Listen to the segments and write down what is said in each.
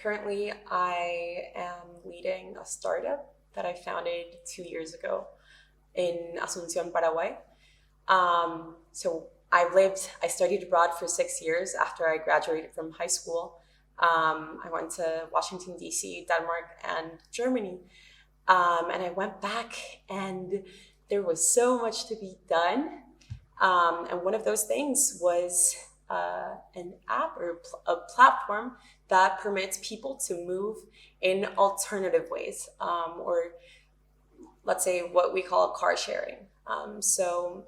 Currently, I am leading a startup that I founded 2 years ago in Asunción, Paraguay. I studied abroad for 6 years after I graduated from high school. I went to Washington, D.C., Denmark, and Germany. And I went back, and there was so much to be done. And one of those things was an app or a platform that permits people to move in alternative ways, or let's say what we call car sharing. So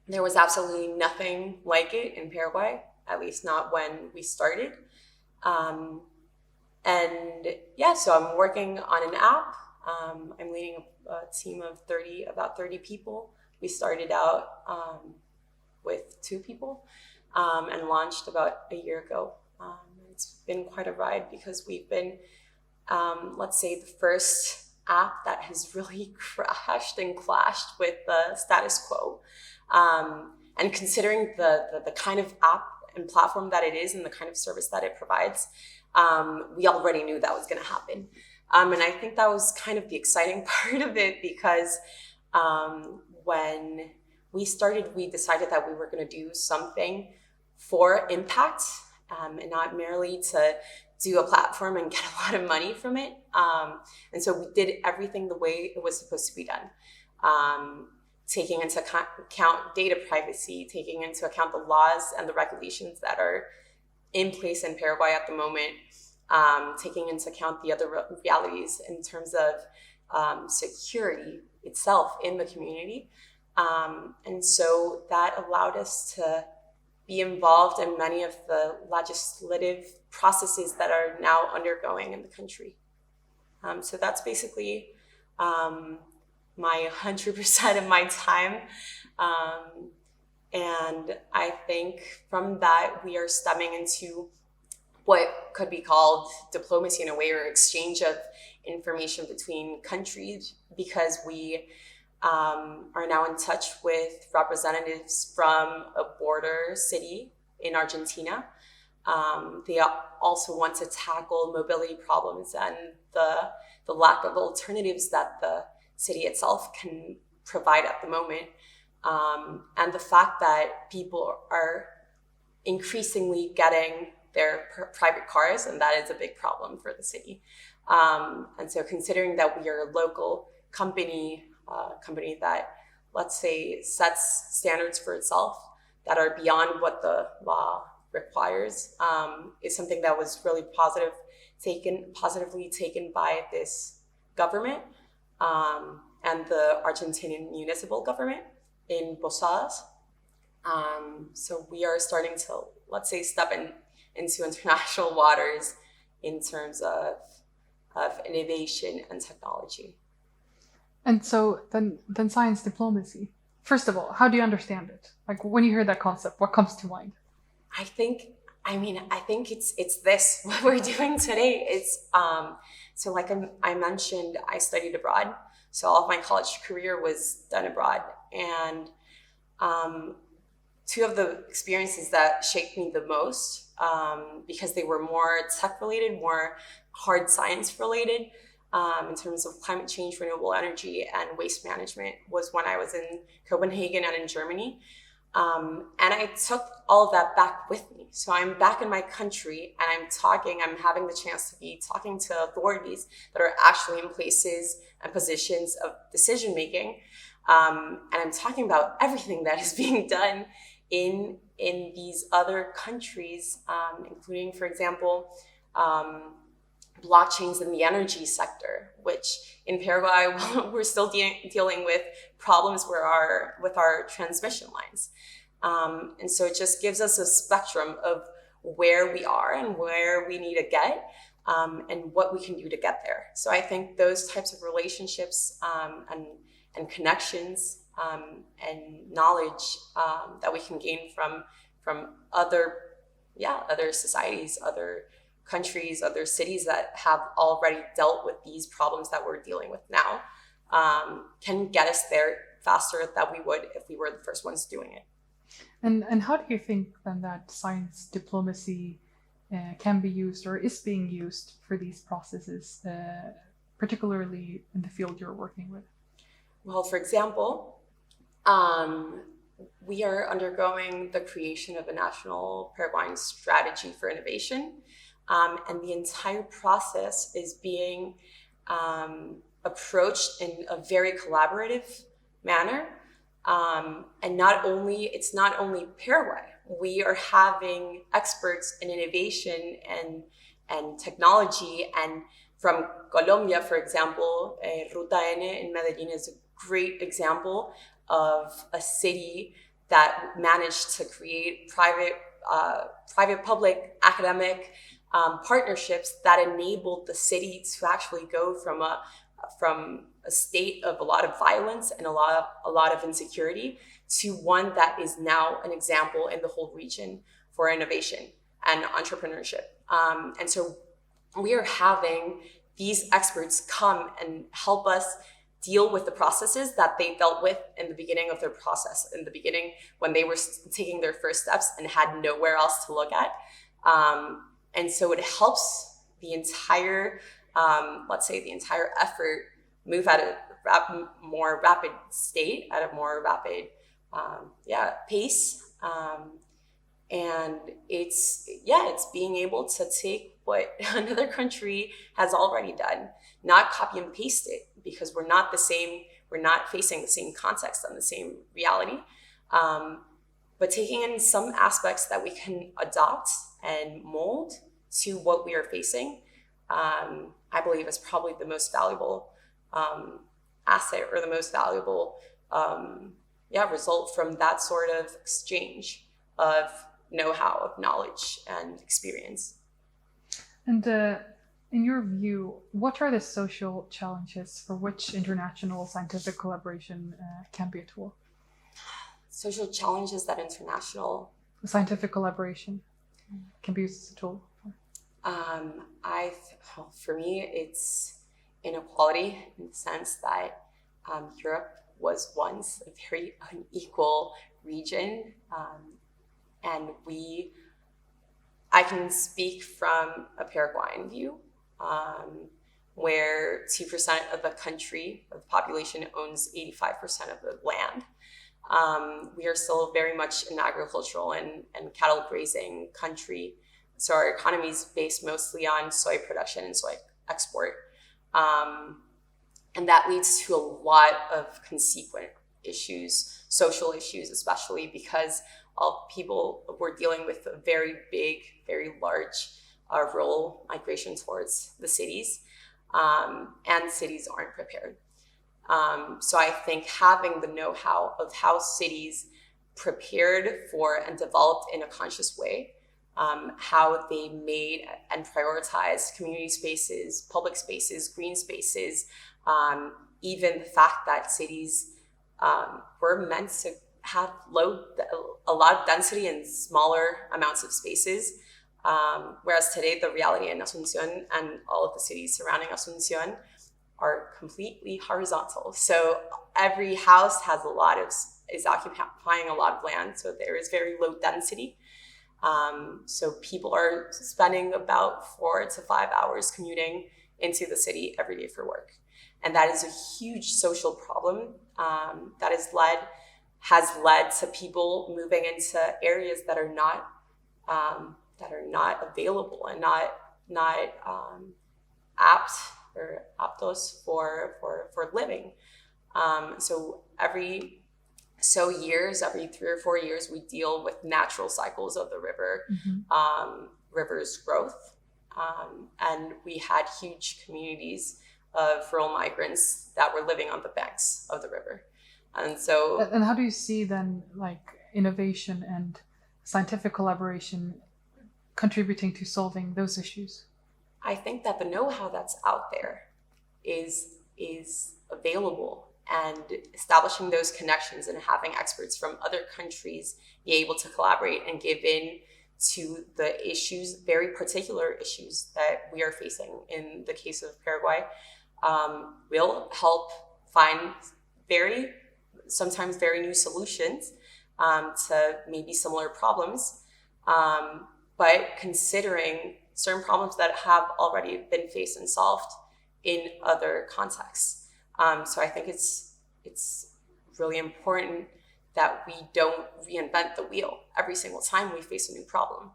there was absolutely nothing like it in Paraguay, at least not when we started. Um, and yeah, so I'm working on an app. I'm leading a team of about 30 people. We started out with 2 people and launched about a year ago. It's been quite a ride because we've been, let's say, the first app that has really crashed and clashed with the status quo. And considering the kind of app and platform that it is and the kind of service that it provides, we already knew that was going to happen. And I think that was kind of the exciting part of it because when we started, we decided that we were going to do something for impact and not merely to do a platform and get a lot of money from it. And so we did everything the way it was supposed to be done. Taking into account data privacy, taking into account the laws and the regulations that are in place in Paraguay at the moment, taking into account the other realities in terms of security itself in the community. And so that allowed us to be involved in many of the legislative processes that are now undergoing in the country. So that's basically my 100% of my time. And I think from that, we are stemming into what could be called diplomacy in a way, or exchange of information between countries, because we are now in touch with representatives from a border city in Argentina. They also want to tackle mobility problems and the lack of alternatives that the city itself can provide at the moment. And the fact that people are increasingly getting their private cars, and that is a big problem for the city. And so considering that we are a local company that, let's say, sets standards for itself that are beyond what the law requires, is something that was really positively taken by this government and the Argentinian municipal government in Posadas. So we are starting to, let's say, step into international waters in terms of innovation and technology. And so then science diplomacy. First of all, how do you understand it? Like when you hear that concept, what comes to mind? I think it's this, what we're doing today. It's so like I mentioned, I studied abroad. So all of my college career was done abroad. And 2 of the experiences that shaped me the most, because they were more tech related, more hard science related, in terms of climate change, renewable energy, and waste management, was when I was in Copenhagen and in Germany. And I took all of that back with me. So I'm back in my country and I'm having the chance to be talking to authorities that are actually in places and positions of decision making. And I'm talking about everything that is being done in these other countries, including, for example, blockchains in the energy sector, which in Paraguay, we're still dealing with problems with our transmission lines. And so it just gives us a spectrum of where we are and where we need to get, and what we can do to get there. So I think those types of relationships and connections and knowledge that we can gain from other societies, other countries, other cities that have already dealt with these problems that we're dealing with now, can get us there faster than we would if we were the first ones doing it. And how do you think then that science diplomacy can be used or is being used for these processes, particularly in the field you're working with? Well, for example, we are undergoing the creation of a national Paraguayan strategy for innovation, and the entire process is being approached in a very collaborative manner. And it's not only Paraguay. We are having experts in innovation and technology, and from Colombia, for example, Ruta N in Medellin is a great example of a city that managed to create private-public academic partnerships that enabled the city to actually go from a state of a lot of violence and a lot of insecurity to one that is now an example in the whole region for innovation and entrepreneurship. And so we are having these experts come and help us deal with the processes that they dealt with in the beginning of their process, in the beginning when they were taking their first steps and had nowhere else to look at. And so it helps the entire, let's say the entire effort move at a more rapid state, at a more rapid pace. And it's being able to take what another country has already done, not copy and paste it, because we're not facing the same context and the same reality, but taking in some aspects that we can adopt and mold to what we are facing, I believe is probably the most valuable asset, or the most valuable result from that sort of exchange of know-how, of knowledge and experience. And in your view, what are the social challenges for which international scientific collaboration can be a tool? Social challenges that international scientific collaboration can be used as a tool for? For me, it's inequality, in the sense that Europe was once a very unequal region, and I can speak from a Paraguayan view, where 2% of the country, of the population, owns 85% of the land. We are still very much an agricultural and cattle grazing country. So our economy is based mostly on soy production and soy export. And that leads to a lot of consequent issues, social issues, especially because all people were dealing with a very big, very large rural migration towards the cities, and cities aren't prepared. So I think having the know-how of how cities prepared for and developed in a conscious way, how they made and prioritized community spaces, public spaces, green spaces, even the fact that cities were meant to have a lot of density in smaller amounts of spaces, whereas today the reality in Asunción and all of the cities surrounding Asunción are completely horizontal. So every house is occupying a lot of land, so there is very low density. So people are spending about 4 to 5 hours commuting into the city every day for work. And that is a huge social problem that has led to people moving into areas that are not available and not apt or aptos for living. So every 3 or 4 years, we deal with natural cycles of the river, river's growth. And we had huge communities of rural migrants that were living on the banks of the river. And so... And how do you see then, like, innovation and scientific collaboration contributing to solving those issues? I think that the know-how that's out there is available, and establishing those connections and having experts from other countries be able to collaborate and give in to the issues, very particular issues that we are facing in the case of Paraguay, will help find sometimes very new solutions to maybe similar problems. but considering certain problems that have already been faced and solved in other contexts. So I think it's really important that we don't reinvent the wheel every single time we face a new problem.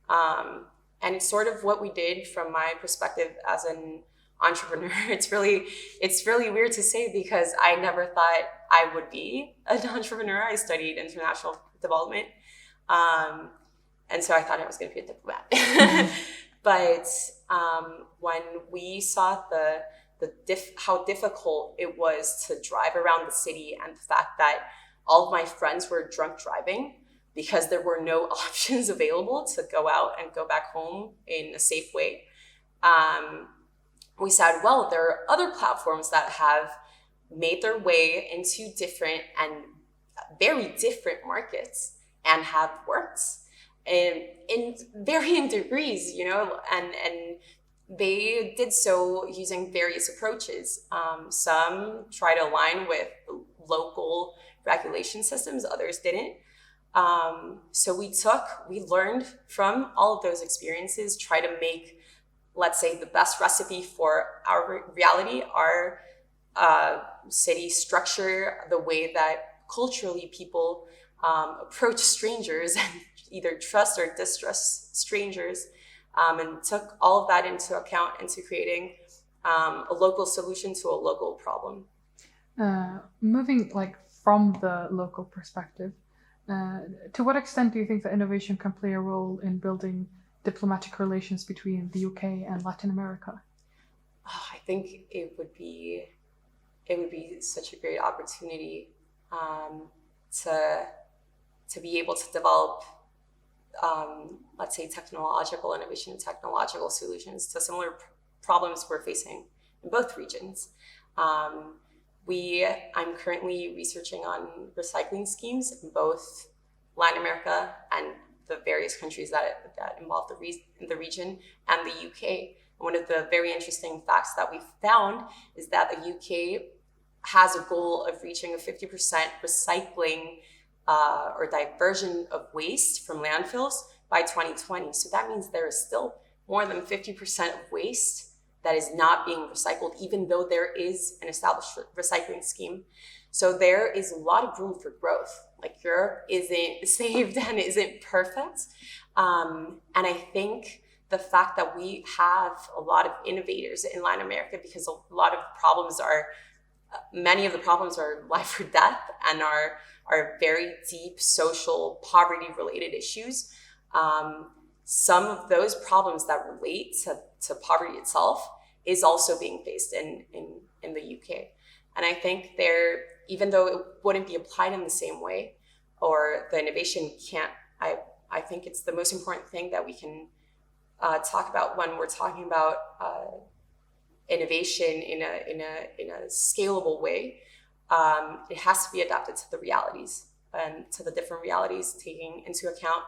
And it's sort of what we did from my perspective as an entrepreneur. It's really weird to say because I never thought I would be an entrepreneur. I studied international development. And so I thought I was going to be a diplomat. But when we saw how difficult it was to drive around the city, and the fact that all of my friends were drunk driving because there were no options available to go out and go back home in a safe way, we said, well, there are other platforms that have made their way into different and very different markets and have worked in varying degrees, and they did so using various approaches. Some try to align with local regulation systems, others didn't. So we learned from all of those experiences, try to make, let's say, the best recipe for our reality, our city structure, the way that culturally people approach strangers and either trust or distrust strangers, and took all of that into account into creating a local solution to a local problem. Moving from the local perspective, to what extent do you think that innovation can play a role in building diplomatic relations between the UK and Latin America? I think it would be such a great opportunity to be able to develop, let's say, technological innovation and technological solutions to similar problems we're facing in both regions. I'm currently researching on recycling schemes in both Latin America and the various countries that involve the region and the UK. One of the very interesting facts that we found is that the UK has a goal of reaching a 50% recycling or diversion of waste from landfills by 2020. So that means there is still more than 50% of waste that is not being recycled, even though there is an established recycling scheme. So there is a lot of room for growth. Europe isn't saved and isn't perfect. And I think the fact that we have a lot of innovators in Latin America, because many of the problems are life or death and are very deep social poverty related issues. Some of those problems that relate to poverty itself is also being faced in the UK. And I think even though it wouldn't be applied in the same way, or the innovation can't, I think it's the most important thing that we can talk about when we're talking about innovation in a scalable way. It has to be adapted to the realities and to the different realities, taking into account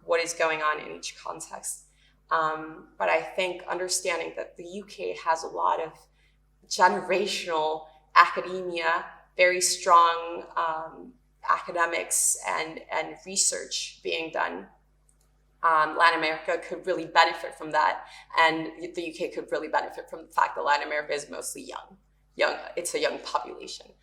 what is going on in each context. But I think understanding that the UK has a lot of generational academia, very strong academics and research being done. Latin America could really benefit from that, and the UK could really benefit from the fact that Latin America is mostly young. It's a young population.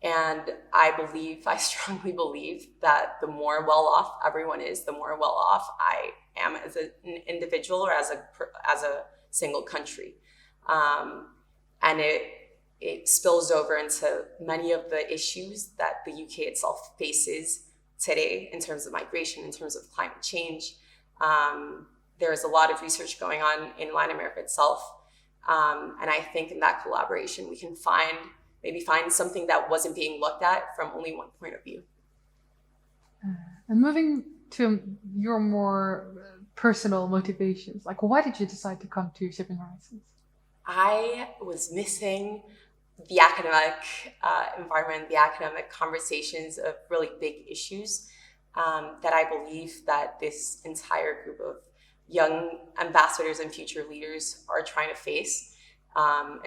And I strongly believe that the more well-off everyone is, the more well-off I am as an individual or as a single country. And it spills over into many of the issues that the UK itself faces today in terms of migration, in terms of climate change. There is a lot of research going on in Latin America itself. And I think in that collaboration, we can find something that wasn't being looked at from only one point of view. And moving to your more personal motivations, why did you decide to come to Shipping Horizons? I was missing the academic environment, the academic conversations of really big issues that I believe that this entire group of young ambassadors and future leaders are trying to face and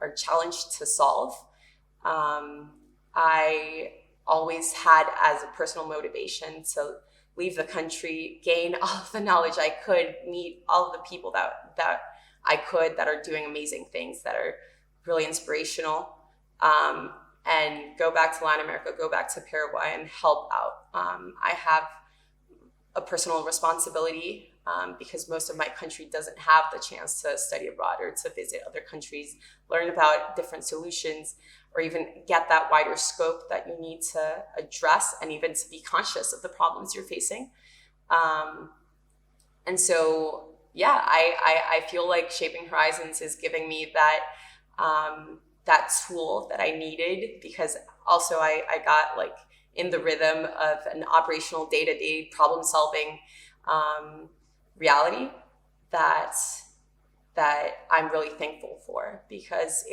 are challenged to solve. I always had as a personal motivation leave the country, gain all of the knowledge I could, meet all of the people that I could, that are doing amazing things, that are really inspirational, and go back to Latin America, go back to Paraguay and help out. I have a personal responsibility because most of my country doesn't have the chance to study abroad or to visit other countries, learn about different solutions, or even get that wider scope that you need to address and even to be conscious of the problems you're facing. And so, yeah, I feel like Shaping Horizons is giving me that tool that I needed, because also I got like in the rhythm of an operational day-to-day problem-solving reality that I'm really thankful for, because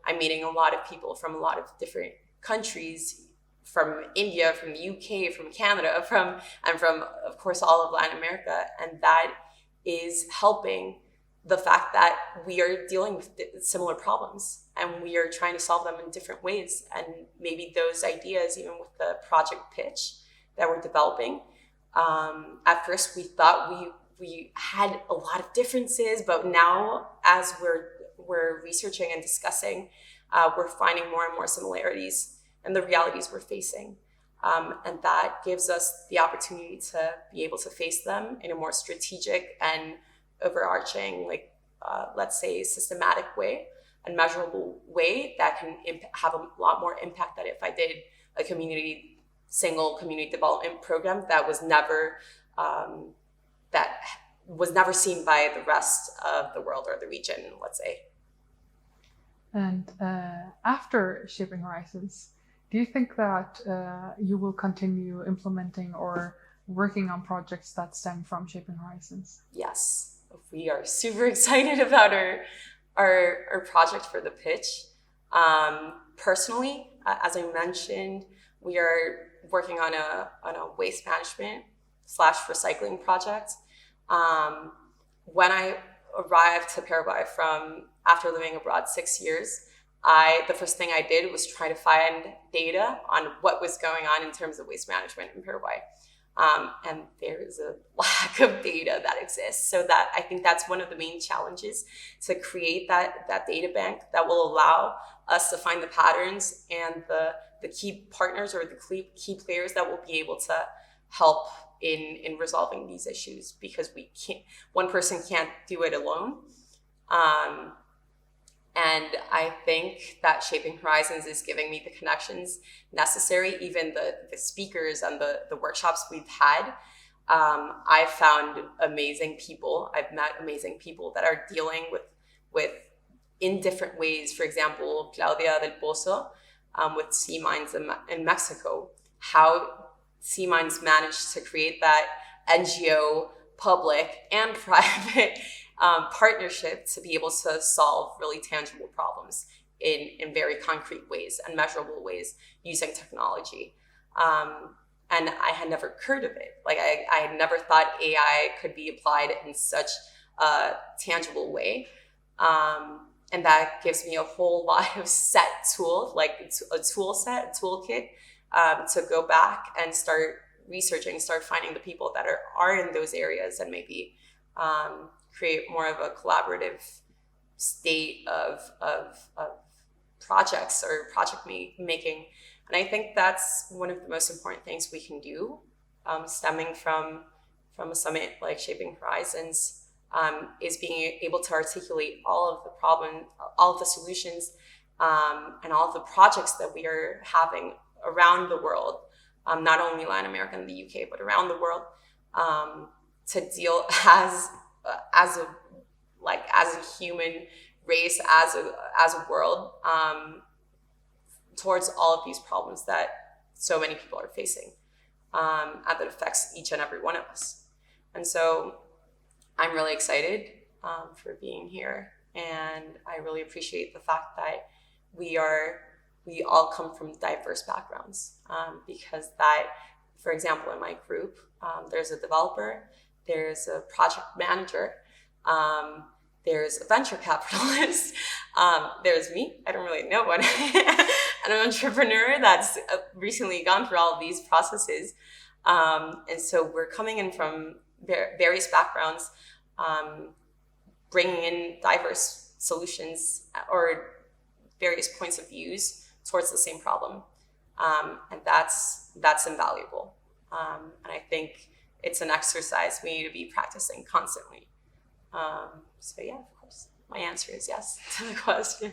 I'm meeting a lot of people from a lot of different countries, from India, from the UK, from Canada, and from, of course, all of Latin America. And that is helping the fact that we are dealing with similar problems and we are trying to solve them in different ways. And maybe those ideas, even with the project pitch that we're developing, at first we thought we had a lot of differences, but now as we're researching and discussing, we're finding more and more similarities and the realities we're facing. And that gives us the opportunity to be able to face them in a more strategic and overarching, let's say, systematic way and measurable way that can have a lot more impact than if I did a single community development program that was never seen by the rest of the world or the region, let's say. And after Shaping Horizons, do you think that you will continue implementing or working on projects that stem from Shaping Horizons? Yes, we are super excited about our project for the pitch. Personally, as I mentioned, we are working on a waste management / recycling project. When I arrived to Paraguay after living abroad 6 years, the first thing I did was try to find data on what was going on in terms of waste management in Paraguay. And there is a lack of data that exists. So that I think that's one of the main challenges, to create that data bank that will allow us to find the patterns and the key partners or the key players that will be able to help in resolving these issues, because one person can't do it alone. And I think that Shaping Horizons is giving me the connections necessary. Even the speakers and the workshops we've had, I've found amazing people. I've met amazing people that are dealing with in different ways. For example, Claudia del Pozo with Sea Mines in Mexico, how Sea Mines managed to create that NGO, public and private partnership to be able to solve really tangible problems in very concrete ways and measurable ways using technology. And I had never heard of it. I had never thought AI could be applied in such a tangible way. And that gives me a whole lot of tools, a toolkit, to go back and start researching, start finding the people that are in those areas, and maybe create more of a collaborative state of projects or project making. And I think that's one of the most important things we can do, stemming from a summit like Shaping Horizons, is being able to articulate all of the problem, all of the solutions, and all of the projects that we are having around the world, not only Latin America and the UK, but around the world, to deal as a human race, as a world, towards all of these problems that so many people are facing, and that affects each and every one of us. And so I'm really excited for being here, and I really appreciate the fact that we all come from diverse backgrounds, because that, for example, in my group, there's a developer, there's a project manager, there's a venture capitalist, there's me, I don't really know one, and an entrepreneur that's recently gone through all of these processes. And so we're coming in from various backgrounds, bringing in diverse solutions or various points of views towards the same problem. And that's invaluable. And I think it's an exercise we need to be practicing constantly. So yeah, of course, my answer is yes to the question.